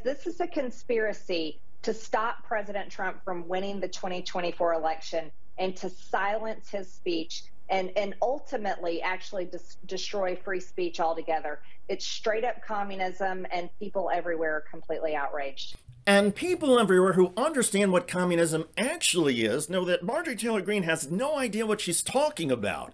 This is a conspiracy to stop President Trump from winning the 2024 election and to silence his speech and ultimately actually destroy free speech altogether. It's straight up communism, and people everywhere are completely outraged. And people everywhere who understand what communism actually is know that Marjorie Taylor Greene has no idea what she's talking about.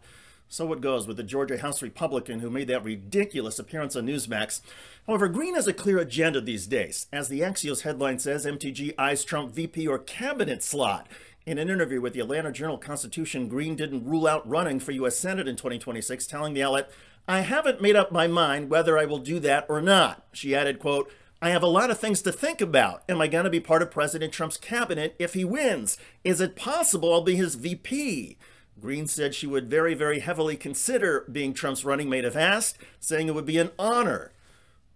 So it goes with the Georgia House Republican who made that ridiculous appearance on Newsmax. However, Greene has a clear agenda these days. As the Axios headline says, MTG eyes Trump VP or cabinet slot. In an interview with the Atlanta Journal-Constitution, Greene didn't rule out running for U.S. Senate in 2026, telling the outlet, "I haven't made up my mind whether I will do that or not." She added, quote, "I have a lot of things to think about. Am I going to be part of President Trump's cabinet if he wins? Is it possible I'll be his VP?" Greene said she would very, very heavily consider being Trump's running mate if asked, saying it would be an honor.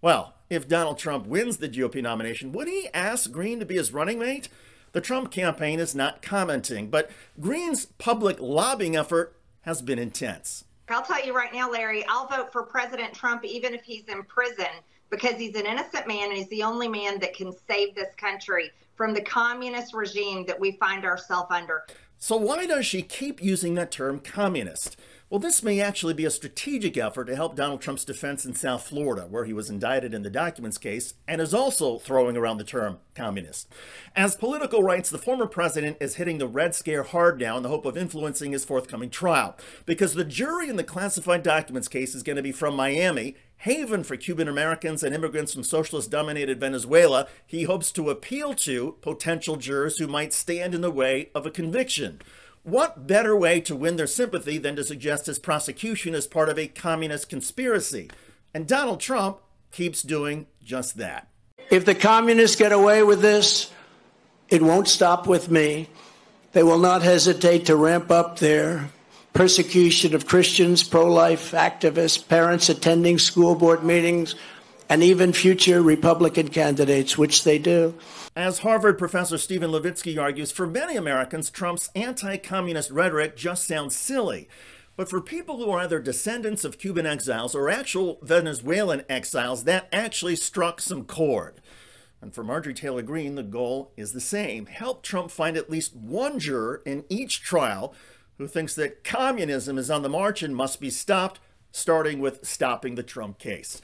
Well, if Donald Trump wins the GOP nomination, would he ask Greene to be his running mate? The Trump campaign is not commenting, but Greene's public lobbying effort has been intense. I'll tell you right now, Larry, I'll vote for President Trump even if he's in prison, because he's an innocent man and he's the only man that can save this country from the communist regime that we find ourselves under. So why does she keep using that term communist? Well, this may actually be a strategic effort to help Donald Trump's defense in South Florida, where he was indicted in the documents case, and is also throwing around the term communist. As Politico writes, the former president is hitting the Red Scare hard now in the hope of influencing his forthcoming trial, because the jury in the classified documents case is going to be from Miami, haven for Cuban Americans and immigrants from socialist-dominated Venezuela. He hopes to appeal to potential jurors who might stand in the way of a conviction. What better way to win their sympathy than to suggest his prosecution as part of a communist conspiracy? And Donald Trump keeps doing just that. If the communists get away with this, it won't stop with me. They will not hesitate to ramp up their persecution of Christians, pro-life activists, parents attending school board meetings, and even future Republican candidates, which they do. As Harvard professor Stephen Levitsky argues, for many Americans, Trump's anti-communist rhetoric just sounds silly. But for people who are either descendants of Cuban exiles or actual Venezuelan exiles, that actually struck some chord. And for Marjorie Taylor Greene, the goal is the same. Help Trump find at least one juror in each trial who thinks that communism is on the march and must be stopped, starting with stopping the Trump case.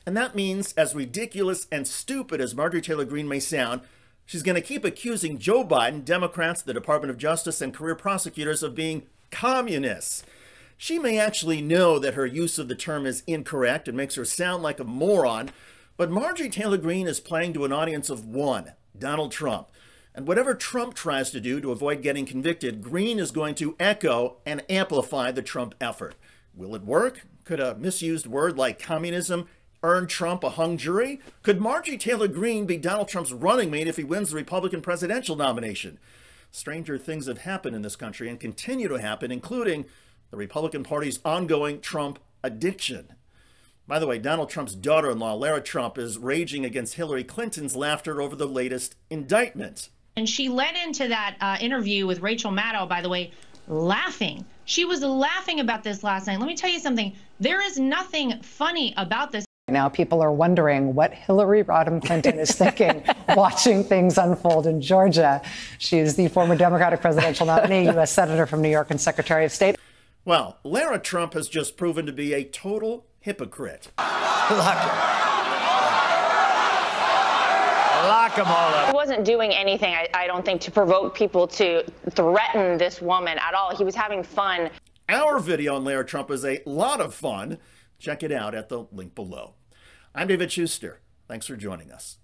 And that means, as ridiculous and stupid as Marjorie Taylor Greene may sound, she's going to keep accusing Joe Biden, Democrats, the Department of Justice, and career prosecutors of being communists. She may actually know that her use of the term is incorrect and makes her sound like a moron, but Marjorie Taylor Greene is playing to an audience of one, Donald Trump. And whatever Trump tries to do to avoid getting convicted, Greene is going to echo and amplify the Trump effort. Will it work? Could a misused word like communism earn Trump a hung jury? Could Marjorie Taylor Greene be Donald Trump's running mate if he wins the Republican presidential nomination? Stranger things have happened in this country and continue to happen, including the Republican Party's ongoing Trump addiction. By the way, Donald Trump's daughter-in-law, Lara Trump, is raging against Hillary Clinton's laughter over the latest indictment. And she led into that interview with Rachel Maddow, by the way, laughing. She was laughing about this last night. Let me tell you something. There is nothing funny about this. Now people are wondering what Hillary Rodham Clinton is thinking watching things unfold in Georgia. She's the former Democratic presidential nominee, U.S. Senator from New York and Secretary of State. Well, Lara Trump has just proven to be a total hypocrite. Lock 'em all up. He wasn't doing anything, I don't think, to provoke people to threaten this woman at all. He was having fun. Our video on Lara Trump is a lot of fun. Check it out at the link below. I'm David Shuster. Thanks for joining us.